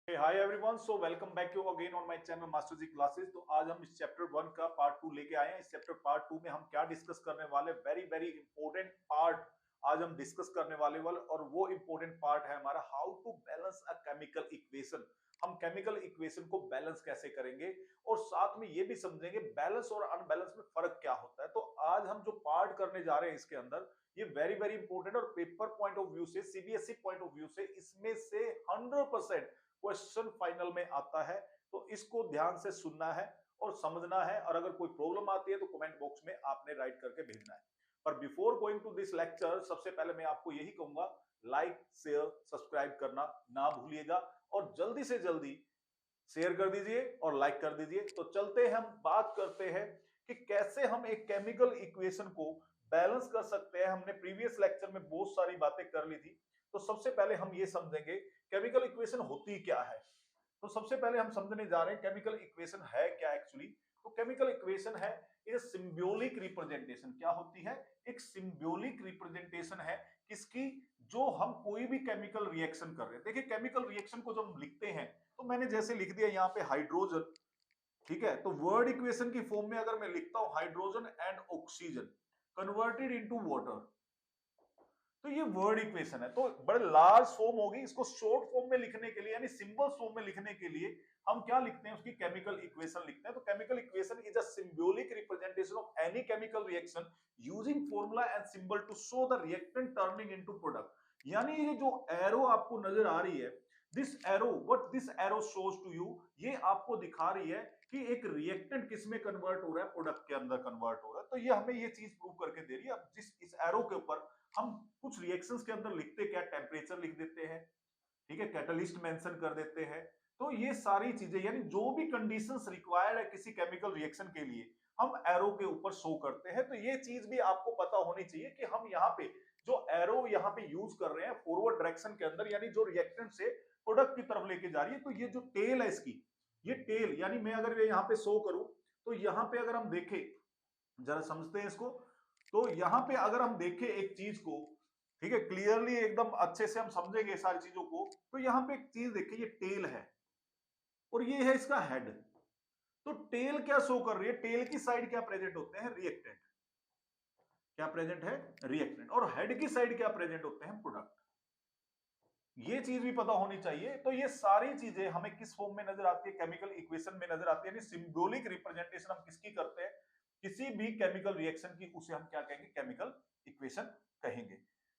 Hi everyone, so welcome back you again on my channel master ji classes. तो आज हम इस चैप्टर 1 का पार्ट 2 लेके आए हैं। इस चैप्टर पार्ट 2 में हम क्या डिस्कस करने वाले, वेरी वेरी इंपॉर्टेंट पार्ट आज हम डिस्कस करने वाले और वो इंपॉर्टेंट पार्ट है हमारा how to balance a chemical equation. हम केमिकल इक्वेशन को बैलेंस कैसे करेंगे और साथ में ये भी समझेंगे बैलेंस और अनबैलेंस में फर्क क्या होता है। तो आज हम जो पार्ट करने जा रहे हैं इसके अंदर ये वेरी वेरी इंपॉर्टेंट और पेपर पॉइंट ऑफ व्यू से, सीबीएसई पॉइंट ऑफ व्यू से इसमें से 100% क्वेश्चन फाइनल में आता है। तो इसको ध्यान से सुनना है और समझना है, और अगर कोई प्रॉब्लम आती है तो कमेंट बॉक्स में आपने राइट करके भेजना है। पर before going to this lecture, सबसे पहले मैं आपको यही कहूंगा, लाइक शेयर सब्सक्राइब करना ना भूलिएगा और जल्दी से जल्दी शेयर कर दीजिए और लाइक कर दीजिए। तो चलते हैं, हम बात करते हैं कि कैसे हम एक केमिकल इक्वेशन को बैलेंस कर सकते हैं। हमने प्रीवियस लेक्चर में बहुत सारी बातें कर ली थी। तो सबसे पहले हम ये समझेंगे केमिकल इक्वेशन होती क्या है। तो सबसे पहले हम समझने जा रहे हैं केमिकल इक्वेशन है क्या एक्चुअली। तो केमिकल इक्वेशन है एक सिंबॉलिक रिप्रेजेंटेशन। क्या होती है? एक सिंबॉलिक रिप्रेजेंटेशन है किसकी? जो हम कोई भी केमिकल रिएक्शन कर रहे हैं। देखिए, केमिकल रिएक्शन को जब हम लिखते हैं तो मैंने जैसे लिख दिया यहाँ पे हाइड्रोजन, ठीक है। तो वर्ड इक्वेशन की फॉर्म में अगर मैं लिखता हूं hydrogen and oxygen converted into water, तो ये वर्ड इक्वेशन है। तो बड़े लार्ज फॉर्म होगी। इसको शॉर्ट फॉर्म में लिखने के लिए यानी सिंबल फॉर्म में लिखने के लिए हम क्या लिखते हैं? उसकी केमिकल इक्वेशन लिखते हैं। तो chemical equation is a symbolic representation of any chemical reaction using formula and symbol to show the reactant turning into product. यानी ये जो एरो आपको नजर आ रही है, this arrow, what this arrow shows to you, ये आपको दिखा रही है कि एक रिएक्टेंट किस में कन्वर्ट हो रहा है, प्रोडक्ट के अंदर कन्वर्ट हो रहा है। तो ये हमें ये चीज प्रूव करके दे रही है। अब जिस इस एरो के ऊपर हम कुछ रिएक्शंस के अंदर लिखते क्या, टेम्परेचर लिख देते हैं, ठीक है, कैटलिस्ट मेंशन कर देते हैं। तो ये सारी चीजें यानी जो भी कंडीशंस रिक्वायर्ड है किसी केमिकल रिएक्शन के लिए हम एरो के ऊपर शो करते हैं। तो ये चीज भी आपको पता होनी चाहिए कि हम यहाँ पे जो एरो यहाँ पे यूज कर रहे हैं फॉरवर्ड डायरेक्शन के अंदर, यानी जो रिएक्टेंट से प्रोडक्ट की तरफ लेके जा रही है। तो ये जो टेल है इसकी, ये टेल यानी मैं अगर यहाँ पे शो करूं तो यहाँ पे अगर हम देखें, जरा समझते हैं इसको। तो यहां पे अगर हम देखें एक चीज को, ठीक है, क्लियरली एकदम अच्छे से हम समझेंगे सारी चीजों को। तो यहां पे एक चीज देखिए, ये टेल है और ये है इसका हेड। तो टेल क्या शो कर रही है? टेल की साइड क्या प्रेजेंट होते हैं? रिएक्टेंट। क्या प्रेजेंट है? रिएक्टेंट। और हेड की साइड क्या प्रेजेंट होते हैं? प्रोडक्ट। ये चीज भी पता होनी चाहिए। तो ये सारी चीजें हमें किस फॉर्म में नजर आती है? केमिकल इक्वेशन में नजर आती है। यानी सिंबॉलिक रिप्रेजेंटेशन हम किसकी करते हैं? किसी भी केमिकल रिएक्शन की, उसे हम क्या कहेंगे? केमिकल इक्वेशन कहेंगे।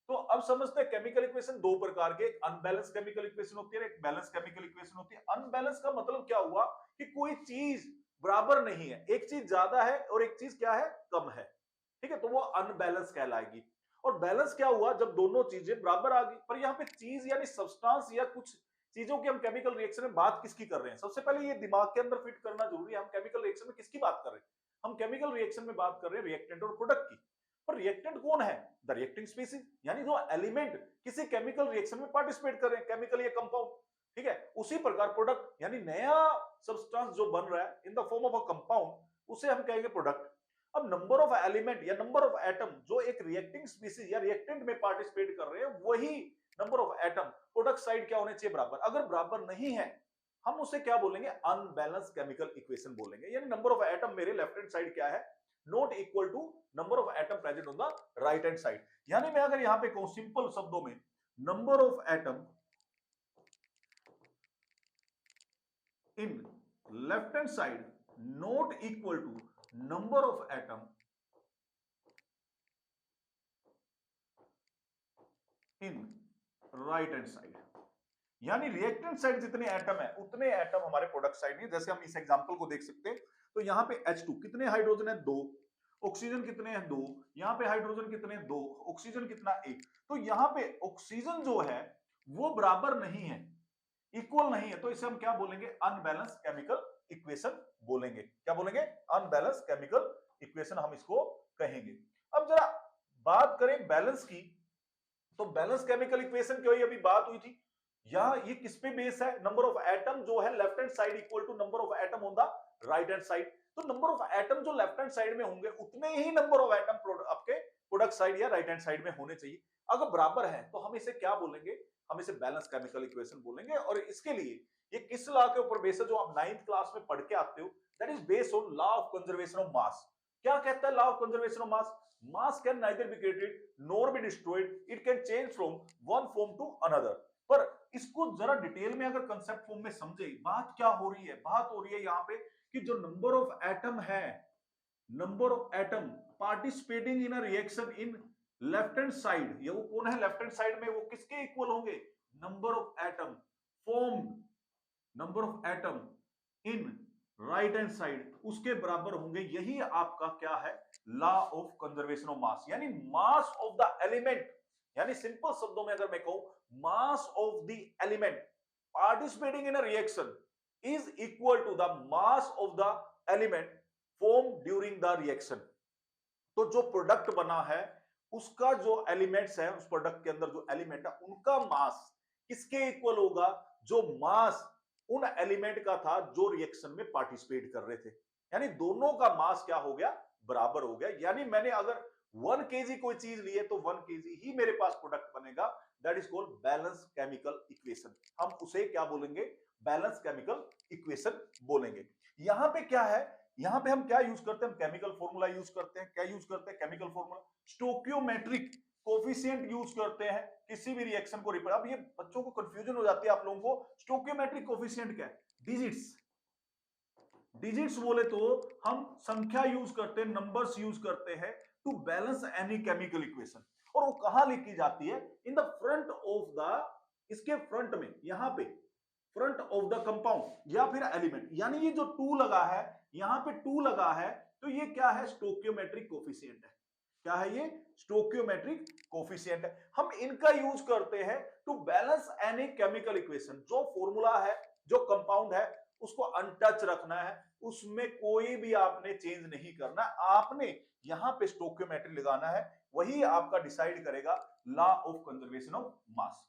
तो अब समझते हैं केमिकल इक्वेशन दो प्रकार के, एक अनबैलेंस केमिकल इक्वेशन होती है, एक बैलेंस केमिकल इक्वेशन होती है। अनबैलेंस का मतलब क्या हुआ कि कोई चीज बराबर नहीं है, एक चीज ज्यादा है और एक चीज क्या है? कम है, ठीक है। तो वो अनबैलेंस कहलाएगी। और बैलेंस क्या हुआ? जब दोनों चीजें बराबर आ गई। पर यहां पे चीज यानी सब्सटेंस या कुछ चीजों की हम केमिकल रिएक्शन में बात किसकी कर रहे हैं? सबसे पहले ये दिमाग के अंदर फिट करना जरूरी है। हम केमिकल रिएक्शन में किसकी बात कर रहे हैं? हम केमिकल रिएक्शन में बात कर रहे हैं रिएक्टेंट और प्रोडक्ट की। पर रिएक्टेंट कौन है? द रिएक्टिंग स्पीसीज, यानी जो एलिमेंट किसी केमिकल रिएक्शन में पार्टिसिपेट कर रहे हैं, केमिकल या कंपाउंड, ठीक है। उसी प्रकार प्रोडक्ट यानी नया सब्सटेंस जो बन रहा है in the form of a compound, उसे हम कहेंगे प्रोडक्ट। अब नंबर ऑफ एलिमेंट या नंबर ऑफ एटम जो एक रिएक्टिंग स्पीसीज या रिएक्टेंट में पार्टिसिपेट कर रहे हैं, वही number of atom product side क्या होने चाहिए? बराबर। अगर बराबर नहीं है, हम उसे क्या बोलेंगे? अनबैलेंस केमिकल इक्वेशन बोलेंगे। यानी नंबर ऑफ एटम मेरे लेफ्ट हैंड साइड क्या है? Not equal to number of atom present on the right hand side. यानी मैं अगर यहां पे कहूं सिंपल शब्दों में, number of atom in left hand side not equal to number of atom in right hand side. यानी रिएक्टेंट साइड जितने एटम है उतने एटम हमारे प्रोडक्ट साइड में। जैसे हम इस एग्जांपल को देख सकते हैं। तो यहां पे H2 कितने हाइड्रोजन है? 2। ऑक्सीजन कितने हैं? 2। यहां पे हाइड्रोजन कितने? 2। ऑक्सीजन कितना? 1। तो यहां पे ऑक्सीजन जो है वो बराबर नहीं है, इक्वल नहीं है। तो इसे हम क्या बोलेंगे? अनबैलेंस केमिकल इक्वेशन बोलेंगे। क्या बोलेंगे? अनबैलेंस केमिकल इक्वेशन हम इसको कहेंगे। अब जरा बात करें बैलेंस की। तो बैलेंस केमिकल इक्वेशन की अभी बात हुई थी। यहां ये किस पे बेस है? नंबर ऑफ एटम जो है left hand side equal to number of atom on the right hand side. तो नंबर ऑफ एटम जो लेफ्ट हैंड साइड में होंगे उतने ही नंबर ऑफ एटम आपके प्रोडक्ट साइड या राइट हैंड साइड में होने चाहिए। अगर बराबर है तो हम इसे क्या बोलेंगे? हम इसे बैलेंस केमिकल इक्वेशन बोलेंगे। और इसके लिए ये किस लॉ के ऊपर बेस है जो आप 9th क्लास में पढ़ के आते हो? That is based on law of conservation of mass. क्या कहता है law of conservation of mass? Mass can neither be created nor be destroyed, it can change from one form to another. पर इसको जरा डिटेल में अगर concept form में समझे, बात क्या हो रही है? बात हो रही है यहाँ पे कि जो नंबर ऑफ एटम है, number of atom participating in a reaction in left hand side, ये वो कौन है लेफ्ट हैंड साइड में, वो किसके इक्वल होंगे? Number of atom formed, number of atom in right hand side उसके बराबर होंगे। यही आपका क्या है? Law of conservation of mass, यानी मास ऑफ द एलिमेंट, यानी सिंपल शब्दों में अगर मैं कहूं, mass of the element participating in a reaction is equal to the mass of the element form during the reaction. तो जो प्रोडक्ट बना है उसका जो एलिमेंट्स है, उस प्रोडक्ट के अंदर जो एलिमेंट है उनका मास किसके इक्वल होगा? जो मास उन एलिमेंट का था जो रिएक्शन में पार्टिसिपेट कर रहे थे। यानी दोनों का मास क्या हो गया? बराबर हो गया। यानी मैंने अगर 1 केजी कोई चीज ली है तो 1 केजी ही मेरे पास प्रोडक्ट बनेगा। That is called balance chemical equation. हम उसे क्या बोलेंगे? बैलेंस केमिकल इक्वेशन बोलेंगे। यहां पे क्या है? यहां पे हम क्या यूज करते हैं? हम केमिकल फॉर्मूला यूज करते हैं। क्या यूज करते हैं? केमिकल फॉर्मूला, स्टोकियोमेट्रिक कोफिशिएंट यूज करते हैं किसी भी रिएक्शन को रिप्रेजेंट। अब ये बच्चों को कंफ्यूजन हो जाती है आप लोगों को, स्टोकियोमेट्रिक कोफिशिएंट क्या है? डिजिट्स। डिजिट्स बोले तो हम संख्या यूज करते हैं, नंबर्स यूज करते हैं to balance any chemical equation. और वो कहां लिखी जाती है? In the front of the, इसके फ्रंट में, यहां पे फ्रंट ऑफ द कंपाउंड या फिर एलिमेंट। यानी ये जो 2 लगा है, यहां पे 2 लगा है, तो ये क्या है? स्टोकियोमेट्रिक कोफिशिएंट है। क्या है ये? स्टोकियोमेट्रिक कोफिशिएंट है। हम इनका यूज करते हैं to balance any chemical equation. जो फॉर्मूला है, जो कंपाउंड है, उसको अनटच रखना है, उसमें कोई भी आपने चेंज नहीं करना। आपने यहां पे स्टोकियोमेट्री लगाना है, वही आपका डिसाइड करेगा law of conservation of mass.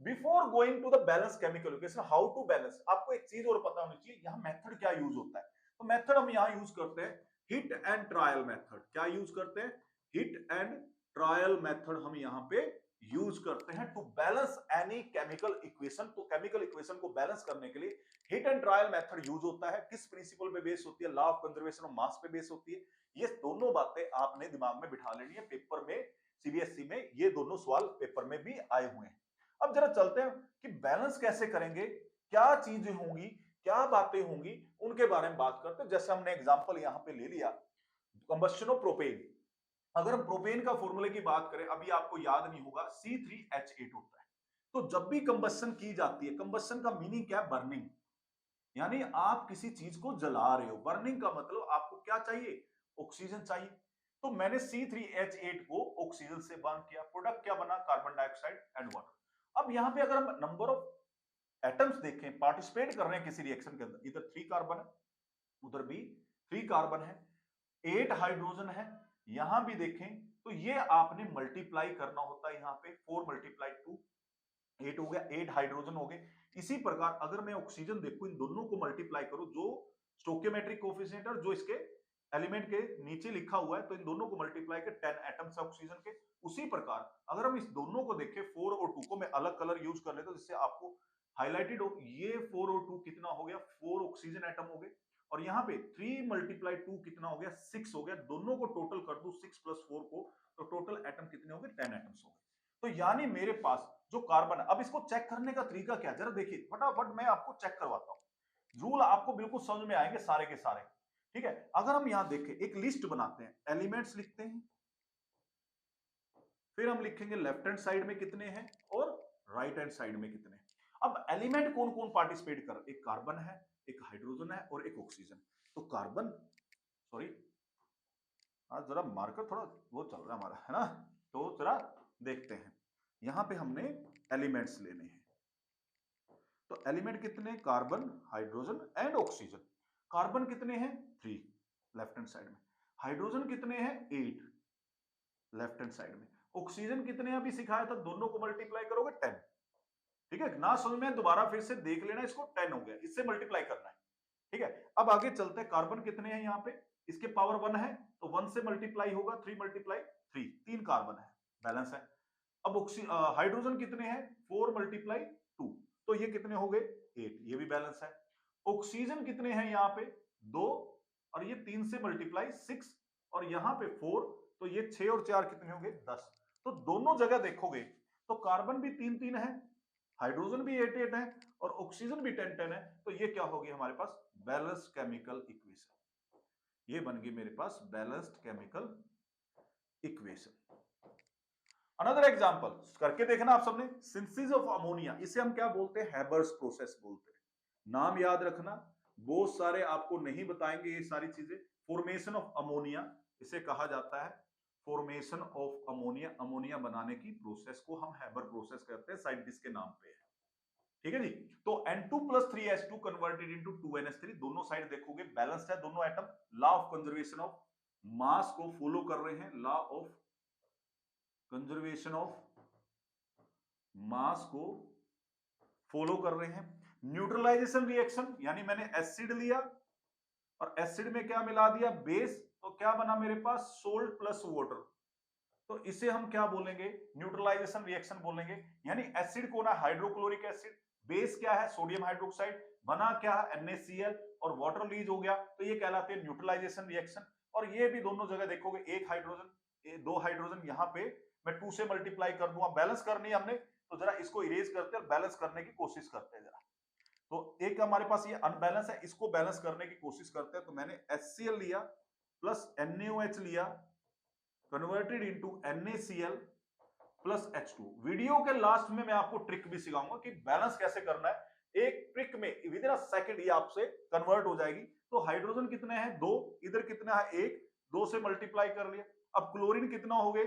Before going to the balance chemical equation, how to balance, आपको एक चीज और पता होनी चाहिए, यहां मेथड क्या यूज होता है। तो मेथड हम यहां यूज करते हैं हिट एंड ट्रायल मेथड। क्या यूज करते हैं? हिट एंड ट्रायल मेथड हम यहां पे यूज करते हैं to balance any chemical equation. तो केमिकल इक्वेशन को बैलेंस करने के लिए hit and trial method use होता है। किस प्रिंसिपल पे बेस होती है? Law of conservation of mass पे बेस होती है। ये दोनों बातें आपने दिमाग में बिठा लेनी है। पेपर में, सीबीएसई में ये दोनों सवाल पेपर में भी आए हुए हैं। अब जरा चलते हैं कि बैलेंस कैसे करेंगे, क्या चीजें होंगी, क्या बातें होंगी, उनके बारे में बात करते हैं। जैसे हमने एग्जांपल यहां पे ले लिया, कंबस्शन ऑफ प्रोपेन। अगर हम प्रोपेन का फॉर्मूले की बात करें, अभी आपको याद नहीं होगा, C3H8 होता है। तो जब भी कंबस्शन की जाती है, कंबस्शन का मीनिंग क्या है? बर्निंग। यानी आप किसी चीज को जला रहे हो। बर्निंग का मतलब आपको क्या चाहिए? ऑक्सीजन चाहिए। तो मैंने C3H8 को ऑक्सीजन से बर्न किया, प्रोडक्ट क्या बना? Carbon dioxide and water. अब यहां पे अगर हम नंबर ऑफ एटम्स देखें, पार्टिसिपेट कर रहे हैं किसी रिएक्शन के अंदर, इधर 3 कार्बन है, उधर भी 3 कार्बन है, 8 हाइड्रोजन है। यहां भी देखें तो ये आपने मल्टीप्लाई करना होता है। यहां पे 4 मल्टीप्लाई 2 8 हो गया, 8 हाइड्रोजन हो गए। इसी प्रकार अगर मैं ऑक्सीजन देखूं, इन दोनों को मल्टीप्लाई करूं, जो स्टोकियोमेट्रिक कोफिशिएंट और जो इसके एलिमेंट के नीचे लिखा हुआ है, तो इन दोनों को मल्टीप्लाई कर 10 एटम्स है ऑक्सीजन के। उसी प्रकार अगर हम इस दोनों को देखें, 4 और 2 को मैं अलग कलर यूज कर लेता हूं जिससे आपको हाईलाइटेड हो। ये 4 और 2 कितना हो गया? 4 ऑक्सीजन एटम हो गए। और यहाँ पे 3 मल्टीप्लाई 2 कितना हो गया? 6 हो गया। दोनों को टोटल कर दू 6 प्लस 4 को, तो टोटल एटम कितने हो गए? 10 एटम्स हो गए। तो यानी मेरे पास जो कार्बन है, अब इसको चेक करने का तरीका क्या है? जरा देखिए फटाफट, मैं आपको चेक करवाता हूं। रूल आपको बिल्कुल समझ में आएंगे सारे के सारे। ठीक है, अगर हम यहां देखें, एक लिस्ट बनाते हैं, एलिमेंट्स लिखते हैं, फिर हम लिखेंगे लेफ्ट हैंड साइड में कितने हैं और राइट हैंड साइड में कितने हैं। अब एलिमेंट कौन कौन पार्टिसिपेट कर? एक कार्बन है, एक हाइड्रोजन है और एक ऑक्सीजन। तो कार्बन, सॉरी, आज जरा मार्कर थोड़ा वो चल रहा है हमारा, है ना। तो जरा देखते हैं, यहां पे हमने एलिमेंट्स लेने हैं। तो एलिमेंट कितने? Carbon, hydrogen and oxygen. Carbon कितने हैं? 3 लेफ्ट हैंड साइड में। हाइड्रोजन कितने हैं? 8 लेफ्ट हैंड साइड में। ऑक्सीजन कितने हैं? अभी सिखाया था, दोनों को मल्टीप्लाई करोगे 10। ठीक है, ना समझ में दोबारा फिर से देख लेना, इसको 10 हो गया, इससे मल्टीप्लाई करना है। ठीक है, अब आगे चलते हैं। कार्बन कितने हैं यहाँ पे? इसके पावर 1 है, तो 1 से मल्टीप्लाई होगा, 3 मल्टीप्लाई 3, 3 कार्बन है, बैलेंस है। अब हाइड्रोजन कितने हैं? 4 मल्टीप्लाई 2, तो ये कितने हो गए 8, ये भी बैलेंस है। ऑक्सीजन कितने हैं यहाँ पे 2, और ये 3 से मल्टीप्लाई 6, और यहाँ पे 4, तो ये 6 और 4 कितने हो गए 10। तो दोनों जगह देखोगे तो कार्बन भी 3 3 है, हाइड्रोजन भी 8 8 है, और ऑक्सीजन भी 10 10 है। तो ये क्या होगी हमारे पास बैलेंस्ड केमिकल इक्वेशन। ये बन गई मेरे पास balanced chemical equation. Another example करके देखना आप सबने, सिंथेसिस ऑफ अमोनिया, इसे हम क्या बोलते हैं हैबर्स प्रोसेस बोलते हैं। नाम याद रखना, बहुत सारे आपको नहीं बताएंगे ये सारी चीजें। फॉर्मेशन ऑफ अमोनिया इसे कहा जाता है, फॉर्मेशन ऑफ अमोनिया, अमोनिया बनाने की प्रोसेस को हम हैबर प्रोसेस कहते हैं, साइंटिस्ट के नाम पे है। ठीक है जी। तो N2 + 3H2 converted into 2NH3, दोनों साइड देखोगे बैलेंस्ड है दोनों atom. Law of conservation of मास को फॉलो कर रहे हैं, लॉ ऑफ कंजर्वेशन ऑफ मास को फॉलो कर रहे हैं। न्यूट्रलाइजेशन रिएक्शन, यानी मैंने एसिड लिया और एसिड में क्या मिला दिया बेस, तो क्या बना मेरे पास सोल्ट प्लस वाटर, तो इसे हम क्या बोलेंगे न्यूट्रलाइजेशन रिएक्शन बोलेंगे। यानी एसिड को ना हाइड्रोक्लोरिक एसिड, बेस क्या है सोडियम हाइड्रोक्साइड, बना क्या है NaCl, और वाटर रिलीज हो गया, तो ये कहलाते हैं न्यूट्रलाइजेशन रिएक्शन। और ये भी दोनों जगह देखोगे एक हाइड्रोजन, 2 हाइड्रोजन, यहाँ पे मैं 2 से मल्टीप्लाई कर दूंगा, बैलेंस करनी है हमने, तो जरा इसको इरेज करते हैं और बैलेंस करने की कोशिश करते हैं जरा। तो एक हमारे पास ये अनबैलेंस है, इसको बैलेंस करने की कोशिश करते हैं। तो मैंने HCl लिया प्लस NaOH लिया, converted into NaCl plus H2। Video के लास्ट में मैं आपको ट्रिक भी सिखाऊंगा कि बैलेंस कैसे करना है। एक ट्रिक में विद इन अ सेकंड ये आपसे कन्वर्ट हो जाएगी। तो हाइड्रोजन कितने हैं 2, इधर कितना है 1, 2 से मल्टीप्लाई कर लिया। अब क्लोरीन कितना हो गए,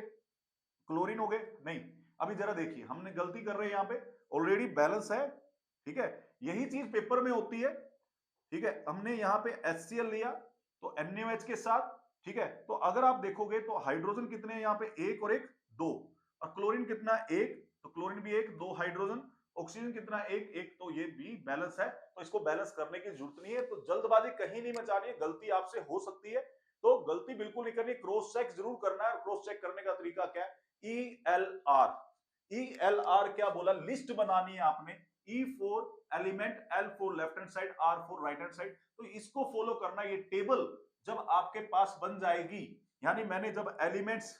क्लोरीन हो गए नहीं। अभी जरा देखिए हमने गलती कर रहे हैं, यहाँ पे ऑलरेडी बैलेंस है, ठीक है। यही चीज पेपर में होती है, ठीक है। हमने यहाँ पे HCl लिया तो NaOH के साथ, ठीक है। तो अगर आप देखोगे तो हाइड्रोजन कितने हैं यहाँ पे 1 और 1 2, और क्लोरीन कितना 1, तो क्लोरीन भी 1, 2 हाइड्रोजन, ऑक्सीजन कितना 1 1, तो ये भी बैलेंस है। तो इसको बैलेंस करने की जरूरत नहीं है। तो जल्दबाजी कहीं नहीं मचानी है, गलती आपसे हो सकती है तो गलती बिल्कुल नहीं करनी, क्रॉस चेक जरूर करना है। और क्रॉस चेक करने का तरीका क्या है, ELR, ELR क्या बोला, लिस्ट बनानी है आपने, E4 element, L4 left hand side, R4 right hand side, तो इसको फॉलो करना। ये टेबल जब आपके पास बन जाएगी, यानी मैंने जब elements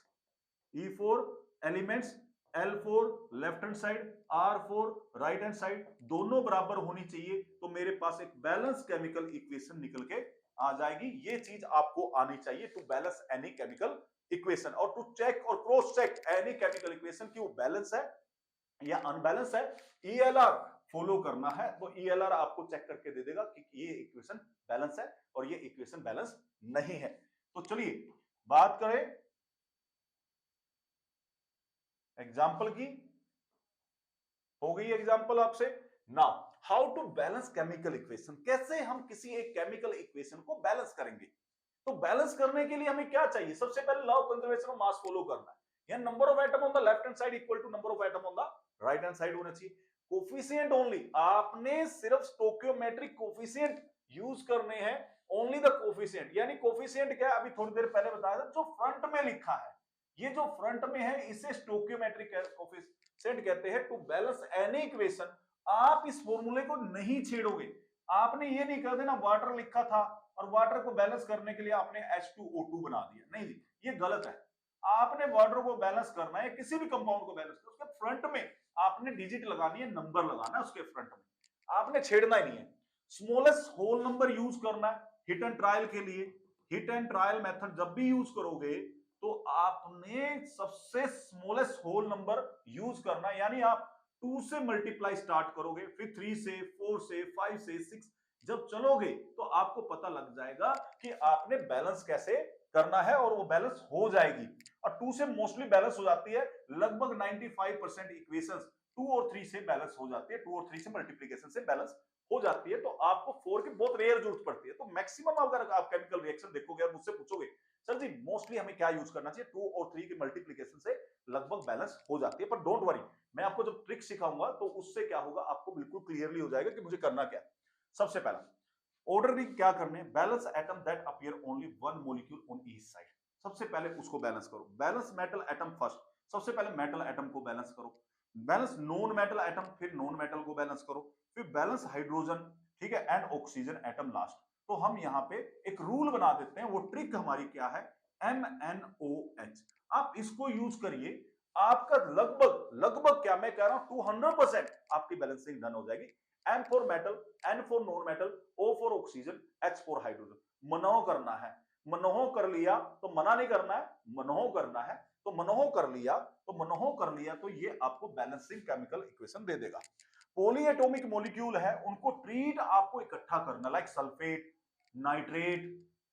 E4 elements, L4 left hand side, R4 right hand side दोनों बराबर होनी चाहिए, तो मेरे पास एक बैलेंस केमिकल इक्वेशन निकल के आ जाएगी। ये चीज आपको आनी चाहिए to balance any chemical equation, और टू चेक और cross check any chemical equation की वो बैलेंस है या अनबैलेंस है। ELR फॉलो करना है, तो ELR आपको चेक करके दे देगा कि ये इक्वेशन बैलेंस है और ये इक्वेशन बैलेंस नहीं है। तो चलिए बात करें एग्जाम्पल की, हो गई एग्जाम्पल आपसे। Now how to balance chemical equation, कैसे हम किसी एक केमिकल इक्वेशन को बैलेंस करेंगे। तो बैलेंस करने के लिए हमें क्या चाहिए, सबसे पहले law of conservation of mass follow करना है। यानी number of atom on the left hand side equal to number of atom on the right hand side होना चाहिए। कोफिशिएंट ओनली, आपने सिर्फ स्टोकियोमेट्रिक कोफिशिएंट यूज करने हैं, ओनली द कोफिशिएंट। यानी कोफिशिएंट क्या है, अभी थोड़ी देर पहले बताया था, जो फ्रंट में लिखा है, ये जो फ्रंट में है इसे स्टोकियोमेट्रिक कोफिशिएंट कहते हैं। टू बैलेंस एनी इक्वेशन, आप इस फॉर्मूले को नहीं छेड़ोगे। आपने ये नहीं कर देना वाटर लिखा था और वाटर को बैलेंस करने के लिए आपने H2O2 बना दिया, नहीं जी, ये गलत है। आपने वाटर को बैलेंस करना है, किसी भी कंपाउंड को बैलेंस करना, उसके फ्रंट में आपने डिजिट लगानी है, नंबर लगाना है उसके फ्रंट में, आपने छेड़ना ही नहीं है। स्मॉलेस्ट होल नंबर यूज करना है हिट एंड ट्रायल के लिए। हिट एंड ट्रायल मेथड जब भी यूज करोगे तो आपने सबसे स्मॉलेस्ट होल नंबर यूज करना है। यानी आप 2 से मल्टीप्लाई स्टार्ट करोगे, फिर 3 से, 4 से, 5 से, 6 जब चलोगे तो आपको पता लग जाएगा कि आपने बैलेंस कैसे करना है, और वो बैलेंस हो जाएगी। और 2 से मोस्टली बैलेंस हो जाती है, लगभग 95% इक्वेशंस 2 और 3 से बैलेंस हो जाती है, 2 और 3 से मल्टीप्लिकेशन से बैलेंस हो जाती है। तो आपको 4 की बहुत रेयर जरूरत पड़ती है। तो मैक्सिमम अगर आप केमिकल रिएक्शन देखोगे और मुझसे पूछोगे सर जी मोस्टली हमें क्या यूज करना चाहिए, 2 और 3 की मल्टीप्लिकेशन से लगभग बैलेंस हो जाती है। पर डोंट वरी, मैं आपको जब ट्रिक सिखाऊंगा तो उससे क्या होगा, आपको बिल्कुल क्लियरली हो जाएगा कि मुझे करना क्या है। सबसे पहला ऑर्डरिंग क्या करने, balance atom that appear only one molecule on each side. सबसे पहले उसको बैलेंस करो, बैलेंस मेटल एटम फर्स्ट, सबसे पहले मेटल एटम को बैलेंस करो। बैलेंस नॉन मेटल एटम, फिर नॉन मेटल को बैलेंस करो, फिर बैलेंस हाइड्रोजन, ठीक है, एंड ऑक्सीजन एटम लास्ट। तो हम यहाँ पे एक रूल बना देते हैं, वो ट्रिक हमारी क्या है, MnOH। आप इसको यूज करिए, आपका लगभग लगभग क्या मैं कह रहा हूं 200% आपकी बैलेंसिंग डन हो जाएगी। M for metal, N for non metal, O for oxygen, H for hydrogen. मनोह करना है, मनोह कर लिया तो मना नहीं करना है, मनोह करना है तो मनोह कर लिया, तो मनोह कर लिया तो ये आपको बैलेंसिंग केमिकल इक्वेशन दे देगा। पॉलीएटॉमिक मॉलिक्यूल है, उनको ट्रीट आपको इकट्ठा करना, like sulphate, nitrate,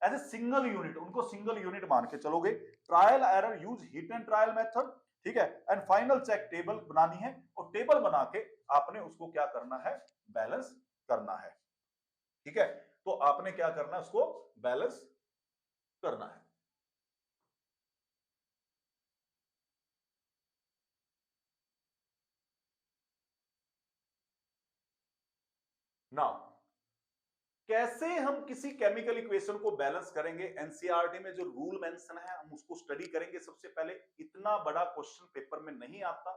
as a single unit, उनको सिंगल यूनिट मान के चलोगे। Trial error, use hit and trial method, ठीक है, एंड फाइनल चेक टेबल बनानी है, और टेबल बना के आपने उसको क्या करना है, बैलेंस करना है, ठीक है। तो आपने क्या करना है, उसको बैलेंस करना है। नाउ कैसे हम किसी केमिकल इक्वेशन को बैलेंस करेंगे, एनसीईआरटी में जो रूल मेंशन है हम उसको स्टडी करेंगे। सबसे पहले इतना बड़ा क्वेश्चन पेपर में नहीं आता,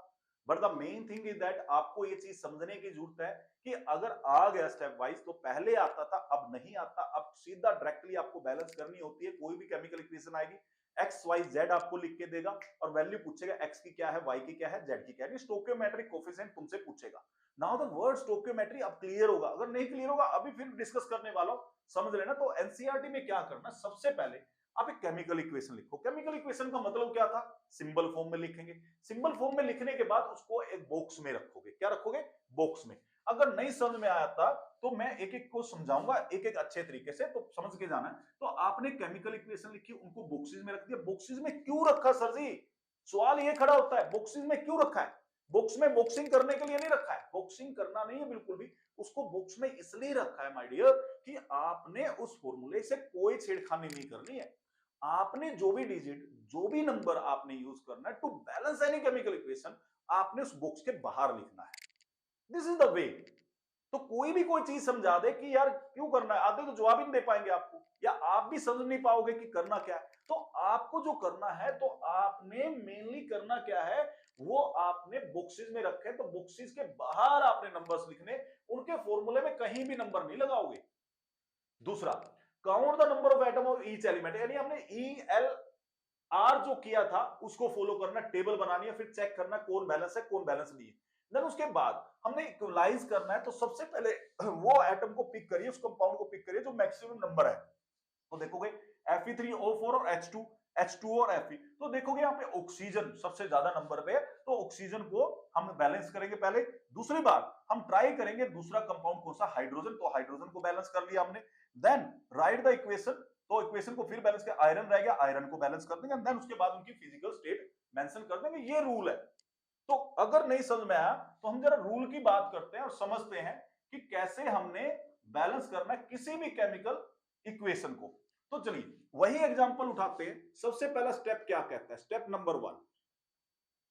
but the main thing is that आपको ये चीज समझने की जरूरत है कि अगर आ गया स्टेप वाइज, तो पहले आता था अब नहीं आता, अब सीधा डायरेक्टली आपको बैलेंस करनी होती है। कोई भी केमिकल इक्वेशन आएगी, एक्स वाई जेड आपको लिख के देगा और वैल्यू पूछेगा एक्स की क्या है, वाई की क्या है, जेड की क्या है, स्टोकियोमेट्रिक कोफिशिएंट तुमसे पूछेगा। नाउ द वर्ड स्टोकियोमेट्री अब क्लियर होगा, अगर नहीं क्लियर होगा अभी फिर डिस्कस करने वाला हूं, समझ लेना। तो एनसीईआरटी में क्या करना, सबसे पहले आप एक केमिकल इक्वेशन लिखो। केमिकल इक्वेशन का मतलब क्या था, सिंबल फॉर्म में लिखेंगे। सिंबल फॉर्म में लिखने के बाद उसको एक बॉक्स में रखोगे। क्या रखोगे, बॉक्स में। अगर नहीं समझ में आया था तो मैं एक एक को समझाऊंगा, एक एक अच्छे तरीके से, तो समझ के जाना है। तो आपने केमिकल इक्वेशन लिखी, उनको बॉक्सेस में रख दिया। बॉक्सेस में क्यों रखा सर जी, सवाल ये खड़ा होता है, बॉक्सेस में क्यों रखा है। बॉक्स में बॉक्सिंग करने के लिए नहीं रखा है, बॉक्सिंग करना नहीं है बिल्कुल भी। उसको बॉक्स में इसलिए रखा है माय डियर कि आपने उस फॉर्मूले से कोई छेड़खानी नहीं करनी है। आपने जो भी डिजिट, जो भी नंबर आपने यूज करना है to balance any chemical equation, आपने उस बॉक्स के बाहर लिखना है। This is the way. तो कोई भी कोई चीज समझा दे कि यार क्यों करना है, आधे तो जवाब ही नहीं दे पाएंगे आपको, या आप भी समझ नहीं पाओगे कि करना क्या है। तो आपको जो करना है, तो आपने मेनली करना क्या है, वो आपने बॉक्सेस में रखे, तो बॉक्सेस के बाहर आपने नंबर्स लिखने, उनके फॉर्मूले में कहीं भी नंबर नहीं लगाओगे। दूसरा, count the number of atom of each element, यानी हमने ई एल आर जो किया था उसको फॉलो करना, टेबल बनानी है, फिर चेक करना कौन बैलेंस है कौन बैलेंस नहीं है। देन उसके बाद हमने इक्वलाइज करना है, तो सबसे पहले वो एटम को पिक करिए, उस कंपाउंड को पिक करिए जो मैक्सिमम नंबर है। तो देखोगे Fe3O4 और H2 और Fe, तो देखोगे यहाँ पे ऑक्सीजन सबसे ज्यादा नंबर पे है, तो ऑक्सीजन को हम बैलेंस करेंगे पहले। दूसरी बात हम ट्राई करेंगे दूसरा कंपाउंड कौन सा, हाइड्रोजन, तो हाइड्रोजन को बैलेंस कर लिया हमने। देन राइट द इक्वेशन, तो इक्वेशन को फिर बैलेंस कर, आयरन रह गया, आयरन को बैलेंस कर देंगे। देन उसके बाद उनकी फिजिकल स्टेट मेंशन कर देंगे। ये रूल है। तो अगर नहीं समझ में आया तो हम जरा रूल की बात करते हैं और समझते हैं कि कैसे हमने बैलेंस करना है किसी भी केमिकल इक्वेशन को। तो चलिए वही एग्जांपल उठाते हैं। सबसे पहला स्टेप क्या कहता है, स्टेप नंबर 1,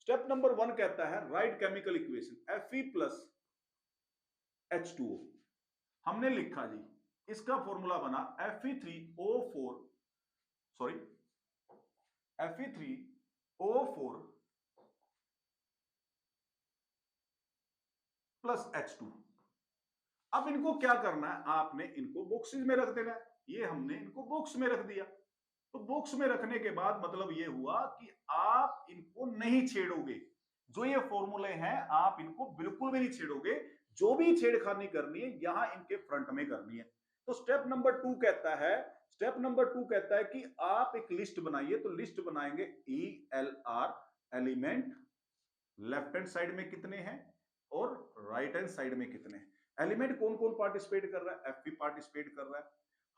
स्टेप नंबर 1 कहता है right chemical equation Fe plus H2O। हमने लिखा जी, इसका फॉर्मूला बना Fe3O4, sorry Fe3O4 plus H2। अब इनको क्या करना है, आपने इनको बॉक्सेस में रख देना है। ये हमने इनको बॉक्स में रख दिया। तो बॉक्स में रखने के बाद मतलब ये हुआ कि आप इनको नहीं छेड़ोगे। जो ये फॉर्मूले हैं आप इनको बिल्कुल भी नहीं छेड़ोगे। जो भी छेड़खानी करनी है यहां इनके फ्रंट में करनी है। तो स्टेप नंबर 2 कहता है, स्टेप नंबर 2 कहता है कि आप एक लिस्ट बनाइए। तो लिस्ट बनाएंगे ELR, element left hand side में कितने हैं और राइट हैंड साइड में कितने हैं। एलिमेंट कौन कौन पार्टिसिपेट कर रहा है, Fe पार्टिसिपेट कर रहा है,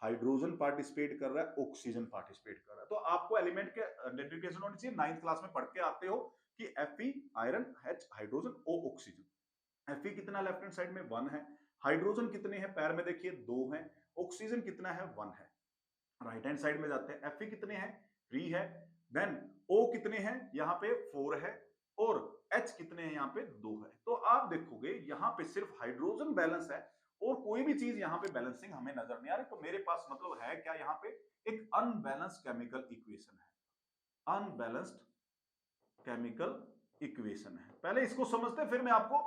हाइड्रोजन पार्टिसिपेट कर रहा है, ऑक्सीजन पार्टिसिपेट कर रहा है। तो आपको एलिमेंट के आइडेंटिफिकेशन होनी चाहिए, 9th क्लास में पढ़ के आते हो कि Fe iron, H hydrogen, O oxygen. Fe कितना लेफ्ट हैंड साइड में 1 है, हाइड्रोजन कितने हैं पैर में देखिए 2 है, ऑक्सीजन कितना है 1 है। राइट हैंड साइड में जाते हैं, Fe कितने हैं 3 है, देन O कितने हैं यहाँ पे 4 है, और H कितने हैं यहाँ पे 2 है। तो आप देखोगे यहाँ पे सिर्फ हाइड्रोजन बैलेंस है और कोई भी चीज यहाँ पे बैलेंसिंग हमें नजर नहीं आ रही। तो मेरे पास मतलब है क्या, यहाँ पे एक अनबैलेंस्ड केमिकल इक्वेशन है, अनबैलेंस्ड केमिकल इक्वेशन है। पहले इसको समझते हैं, फिर मैं आपको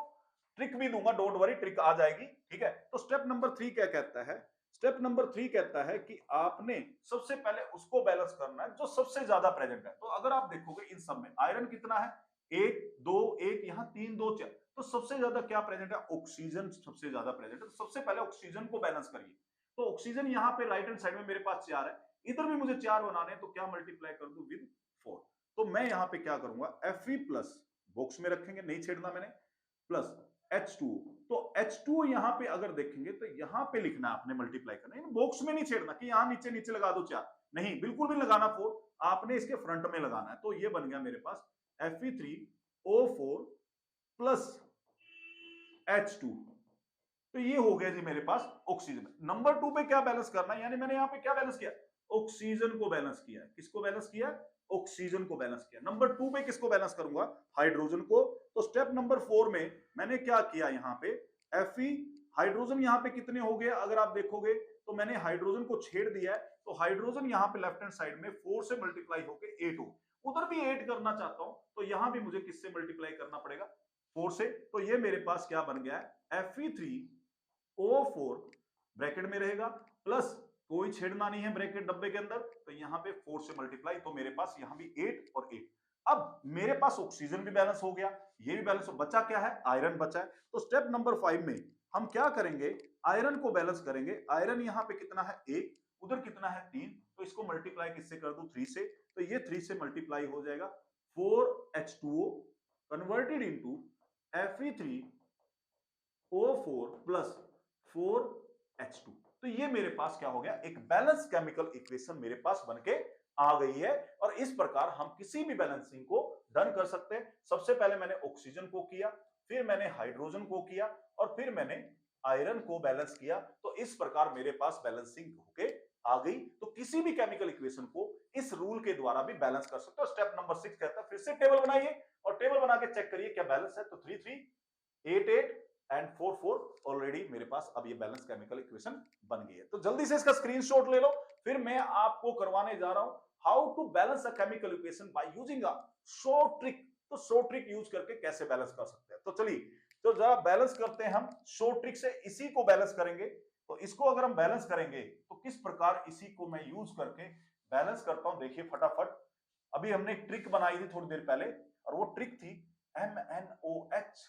ट्रिक भी दूंगा, डोंट वरी, ट्रिक आ जाएगी, ठीक है। तो स्टेप नंबर 3 क्या कहता है? स्टेप नंबर 3 कहता है कि आपने सबसे पहले उसको बैलेंस करना है जो सबसे ज्यादा प्रेजेंट है। तो अगर आप देखोगे इन सब में आयरन कितना है, 1 2 1, यहाँ 3 2 4, तो सबसे ज्यादा क्या प्रेजेंट है? ऑक्सीजन सबसे ज्यादा प्रेजेंट है। तो सबसे पहले ऑक्सीजन को बैलेंस करिए। तो ऑक्सीजन यहाँ पे राइट हैंड साइड में मेरे पास 4 है, इधर भी मुझे 4 बनाने हैं, तो क्या मल्टीप्लाई कर दूं विद 4। तो मैं यहाँ पे क्या करूंगा, Fe प्लस बॉक्स में रखेंगे, नहीं छेड़ना मैंने, प्लस H2O। तो H2O यहाँ पे अगर देखेंगे तो यहाँ पे लिखना है आपने, मल्टीप्लाई करना है, बॉक्स में नहीं छेड़ना कि यहाँ नीचे नीचे लगा दो 4, नहीं, बिल्कुल भी लगाना 4, आपने इसके फ्रंट में लगाना है। तो ये बन गया मेरे पास Fe3O4 प्लस H2। तो ये हो गया जी मेरे पास ऑक्सीजन। नंबर 2 पे क्या बैलेंस करना है, यानी मैंने यहाँ पे क्या बैलेंस किया, ऑक्सीजन को बैलेंस किया। किसको बैलेंस किया? ऑक्सीजन को बैलेंस किया। नंबर 2 पे किसको बैलेंस करूंगा? हाइड्रोजन को। तो स्टेप नंबर 4 में मैंने क्या किया, यहाँ पे Fe, हाइड्रोजन यहाँ पे कितने हो गए अगर आप देखोगे, तो मैंने हाइड्रोजन को छेड़ दिया है। तो हाइड्रोजन यहाँ पे लेफ्ट हैंड साइड में 4 से मल्टीप्लाई होकर 8 हो, उधर भी 8 करना चाहता हूं, तो यहां भी मुझे किससे मल्टीप्लाई करना पड़ेगा? 4 से। तो ये मेरे पास क्या बन गया है, Fe3O4 ब्रैकेट में रहेगा, प्लस कोई छेड़ना नहीं है ब्रैकेट डब्बे के अंदर, तो यहाँ पे 4 से मल्टीप्लाई, तो मेरे पास यहाँ भी 8 और 8। अब मेरे पास ऑक्सीजन भी बैलेंस हो गया, ये भी बैलेंस हो, बचा क्या है? आयरन बचा है। तो स्टेप नंबर 5 में हम क्या करेंगे, आयरन को बैलेंस करेंगे। आयरन यहाँ पे कितना है? 1, उधर कितना है? 3, तो इसको मल्टीप्लाई किससे कर दूं? 3 से। तो ये 3 से मल्टीप्लाई हो जाएगा, 4H2O converted into Fe3O4 plus 4H2। तो ये मेरे पास क्या हो गया, एक बैलेंस केमिकल इक्वेशन मेरे पास बनके आ गई है। और इस प्रकार हम किसी भी बैलेंसिंग को डन कर सकते हैं। सबसे पहले मैंने ऑक्सीजन को किया, फिर मैंने हाइड्रोजन को किया, और फिर मैंने आयरन को बैलेंस किया। तो इस प्रकार मेरे पास बैलेंसिंग होके आ गई। तो किसी भी केमिकल इक्वेशन को इस रूल के द्वारा भी बैलेंस कर सकते हो। स्टेप नंबर 6 कहता है फिर से टेबल बनाइए और टेबल बना के चेक करिए क्या बैलेंस है। तो 3 3 8 8 एंड 4 4 ऑलरेडी मेरे पास अब ये बैलेंस केमिकल इक्वेशन बन गई है। तो जल्दी से इसका स्क्रीनशॉट ले लो, फिर मैं आपको करवाने जा रहा हूं how to balance a chemical equation by using a short trick. तो शॉर्ट ट्रिक यूज करके कैसे बैलेंस कर सकते हैं, तो चलिए तो जरा बैलेंस करते हैं हम शॉर्ट ट्रिक से। इसी को बैलेंस करेंगे, तो इसको अगर हम बैलेंस करेंगे तो किस प्रकार इसी को मैं यूज करके बैलेंस करता हूं, देखिए फटाफट। अभी हमने एक ट्रिक बनाई थी थोड़ी देर पहले, और वो ट्रिक थी MnOH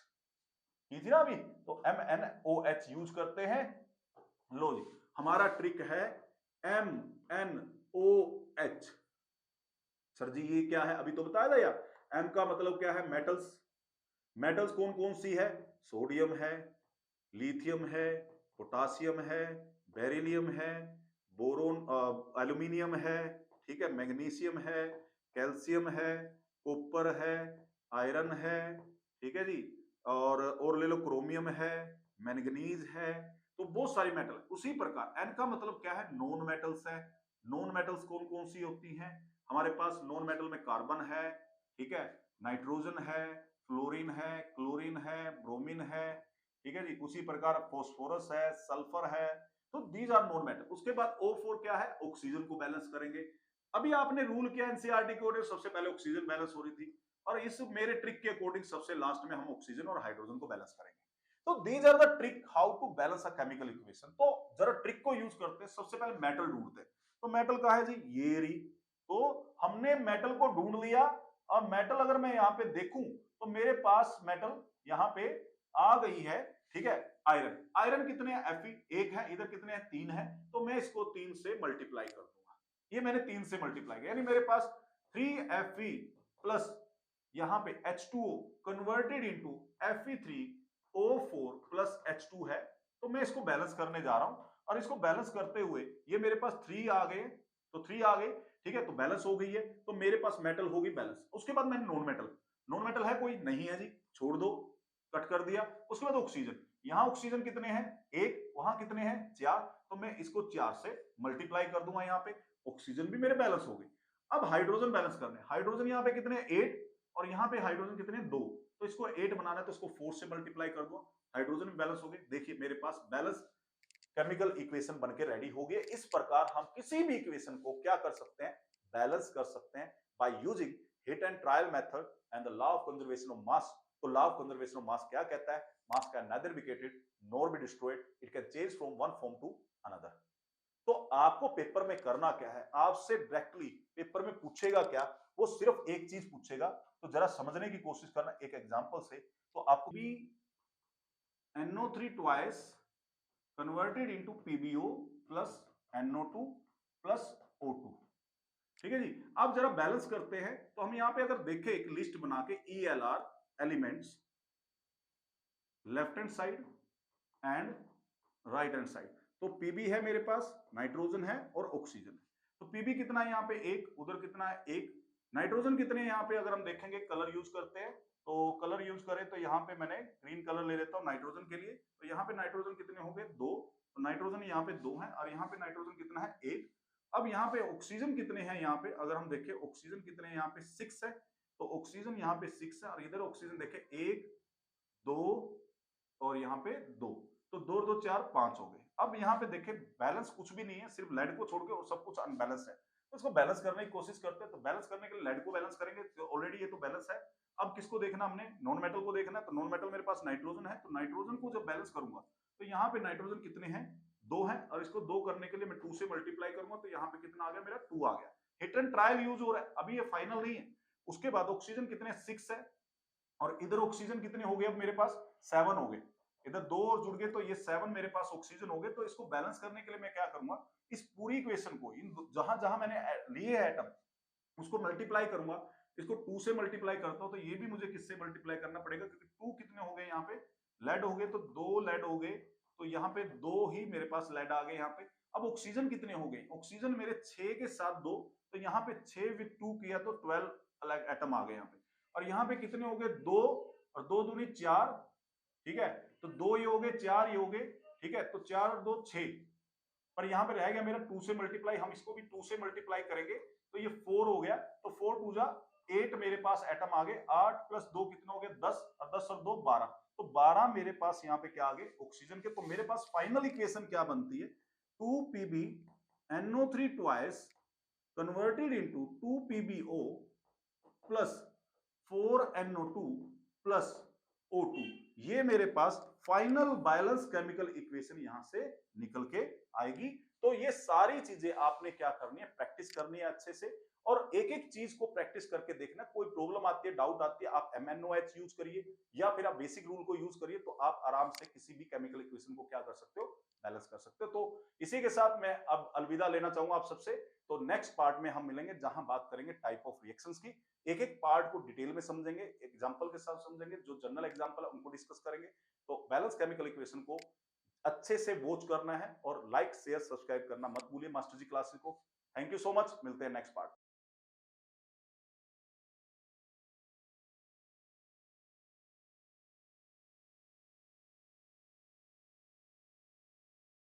की थी ना अभी। तो MnOH यूज करते हैं। लो जी, हमारा ट्रिक है MnOH। सर जी ये क्या है, अभी तो बताया था यार। एम का मतलब क्या है? मेटल्स। मेटल्स कौन कौन सी है? सोडियम है, लिथियम है, पोटासियम है, बेरिलियम है, बोरोन, एल्यूमिनियम है, ठीक है, मैग्नीशियम है, कैल्शियम है, कॉपर है, आयरन है, ठीक है जी, और ले लो क्रोमियम है, मैंगनीज है। तो बहुत सारी मेटल है। उसी प्रकार एन का मतलब क्या है? नॉन मेटल्स है। नॉन मेटल्स कौन कौन सी होती हैं हमारे पास? नॉन मेटल में कार्बन है, ठीक है, नाइट्रोजन है, फ्लोरीन है, क्लोरीन है, ब्रोमीन है, ठीक है जी। उसी प्रकार फॉस्फोरस है, सल्फर है। तो दीज आर नॉन मेटल। उसके बाद O4 क्या है? ऑक्सीजन को बैलेंस करेंगे। अभी आपने रूल किया एनसीईआरटी के अकॉर्डिंग, सबसे पहले ऑक्सीजन बैलेंस हो रही थी, और इस मेरे ट्रिक के अकॉर्डिंग सबसे लास्ट में हम ऑक्सीजन और हाइड्रोजन को बैलेंस करेंगे। तो these are the trick how to balance a chemical equation. तो जरा ट्रिक को यूज करते हैं। सबसे पहले मेटल ढूंढते हैं। तो मेटल कहाँ है जी? ये रही। तो हमने मेटल को ढूंढ लिया, और मेटल अगर मैं यहाँ पे देखूं तो मेरे पास मेटल यहाँ पे आ गई है, ठीक है। आयरन, आयरन कितने हैं? Fe 1 है, इधर कितने हैं? 3 है। तो मैं इसको 3 से मल्टीप्लाई कर दूंगा। ये मैंने 3 से मल्टीप्लाई किया, यानी मेरे पास 3Fe प्लस यहाँ पे H2O converted into Fe3O4 plus H2 है। तो मैं इसको बैलेंस करने जा रहा हूं, और इसको बैलेंस करते हुए ये मेरे पास 3 आ गए, तो 3 आ गए, ठीक है। तो बैलेंस हो गई है, तो मेरे पास मेटल होगी बैलेंस। उसके बाद मैंने नॉन मेटल, नॉन मेटल है कोई? नहीं है जी, छोड़ दो, कट कर दिया। उसके बाद ऑक्सीजन, यहां ऑक्सीजन कितने हैं? 1, वहां कितने हैं? 4। तो मैं इसको 4 से मल्टीप्लाई कर दूंगा, यहाँ पे ऑक्सीजन भी मेरे बैलेंस हो गई। अब हाइड्रोजन बैलेंस करने, हाइड्रोजन यहाँ पे कितने? 8, और यहाँ पे हाइड्रोजन कितने? 2। तो इसको 8 बनाना है, तो इसको 4 से मल्टीप्लाई कर दो, हाइड्रोजन भी बैलेंस हो गए। देखिए मेरे पास बैलेंस केमिकल इक्वेशन बनके रेडी हो गई। इस प्रकार हम किसी भी इक्वेशन को क्या कर सकते हैं? बैलेंस कर सकते हैं by using hit and trial method and the law of conservation of mass. तो law of conservation of mass क्या कहता है? Mass can neither be created nor be destroyed, it can change from one form to another। तो आपको paper में करना क्या है? आपसे डायरेक्टली पेपर में पूछेगा क्या? वो सिर्फ एक चीज पूछेगा, तो जरा समझने की कोशिश करना एक एग्जांपल से। तो आपको भी NO3 twice converted into PbO plus NO2 plus O2। ठीक है जी। अब जरा बैलेंस करते हैं, तो हम यहां पे अगर देखें एक लिस्ट बना के ELR elements left hand side and right hand side. तो पीबी है मेरे पास, नाइट्रोजन है और ऑक्सीजन है। तो पीबी कितना है यहाँ पे? एक। उधर कितना है? एक। नाइट्रोजन कितने हैं यहाँ पे? अगर हम देखेंगे कलर यूज करते हैं, तो कलर यूज करें तो यहाँ पे मैंने ग्रीन कलर ले लेता हूँ नाइट्रोजन के लिए। तो यहाँ पे नाइट्रोजन कितने हो गए? दो। तो नाइट्रोजन यहाँ पे दो है और यहाँ पे नाइट्रोजन कितना है? एक। अब यहाँ पे ऑक्सीजन कितने हैं? यहाँ पे अगर हम देखें ऑक्सीजन कितने हैं? यहाँ पे 6 है। तो ऑक्सीजन यहाँ पे 6 है और इधर ऑक्सीजन देखें 1 2 और यहाँ पे 2। तो 2 2 4 5 हो गए। अब यहाँ पे देखें बैलेंस कुछ भी नहीं है, सिर्फ लेड को छोड़ के और सब कुछ अनबैलेंस है। तो इसको बैलेंस करने की कोशिश करते हैं। तो बैलेंस करने के लिए लेड को बैलेंस करेंगे, तो ऑलरेडी ये तो बैलेंस है। अब किसको देखना हमने? नॉन मेटल को देखना है। तो नॉन मेटल मेरे पास नाइट्रोजन है, तो नाइट्रोजन को जब बैलेंस करूंगा तो यहाँ पे नाइट्रोजन कितने हैं? 2 है और इसको 2 करने के लिए मैं 2 से मल्टीप्लाई करूंगा, तो यहाँ पे कितना आ गया? मेरा 2 आ गया। हिट एंड ट्रायल यूज हो रहा है, अभी ये फाइनल नहीं है। उसके बाद ऑक्सीजन कितने? 6 है और इधर ऑक्सीजन कितने हो गए? अब मेरे पास 7 हो गए। इधर 2 और जुड़ गए तो ये 7 मेरे पास ऑक्सीजन हो गए। तो इसको बैलेंस करने के लिए मैं क्या करूंगा? इस पूरी इक्वेशन को इन जहां जहां मैंने लिए है एटम उसको मल्टीप्लाई करूंगा। इसको 2 से मल्टीप्लाई करता हूं तो ये भी मुझे किससे मल्टीप्लाई करना पड़ेगा? क्योंकि 2 कितने हो गए? यहाँ पे लेड हो गए, तो 2 लेड हो गए। तो यहाँ पे 2 ही मेरे पास लेड आ गए यहाँ पे। अब ऑक्सीजन कितने हो गए? ऑक्सीजन मेरे 6 के साथ 2, तो यहाँ पे 6 विद 2 किया तो 12 अलग एटम आ गए यहाँ पे। और यहाँ पे कितने हो गए? 2 और 2 दूनी 4। ठीक है, तो 2 ये हो गए, 4 ये हो गए। ठीक है, तो 4 और 2 6। पर यहाँ पे रह गया मेरा 2 से मल्टीप्लाई, हम इसको भी 2 से मल्टीप्लाई करेंगे तो ये 4 हो गया। तो 4 2 जा 8 मेरे पास एटम आ गए। 8 प्लस 2 कितना हो गया? 10 और 10 और 2 12। तो 12 मेरे पास यहाँ पे क्या आ गए? ऑक्सीजन के। तो मेरे पास फाइनल इक्वेशन क्या बनती है? 2 PbNO3 twice converted into 2 PbO plus 4NO2 plus O2। ये मेरे पास फाइनल बैलेंस केमिकल इक्वेशन यहां से निकल के आएगी। तो ये सारी चीजें आपने क्या करनी है? प्रैक्टिस करनी है अच्छे से, और एक एक चीज को प्रैक्टिस करके देखना। कोई प्रॉब्लम आती है, डाउट आती है, आप MnOH यूज करिए या फिर आप बेसिक रूल को यूज करिए, तो आप आराम से किसी भी केमिकल इक्वेशन को क्या कर सकते हो? बैलेंस कर सकते हो। तो इसी के साथ मैं अब अलविदा लेना चाहूंगा आप सबसे। तो नेक्स्ट पार्ट में हम मिलेंगे जहां बात करेंगे टाइप ऑफ रिएक्शंस की। एक एक पार्ट को डिटेल में समझेंगे, एग्जांपल के साथ समझेंगे। जो जनरल एग्जांपल है उनको डिस्कस करेंगे। तो बैलेंस केमिकल इक्वेशन को अच्छे से वॉच करना है और लाइक शेयर सब्सक्राइब करना मत भूलिए मास्टर जी क्लासेस को। थैंक यू सो मच, मिलते हैं नेक्स्ट पार्ट।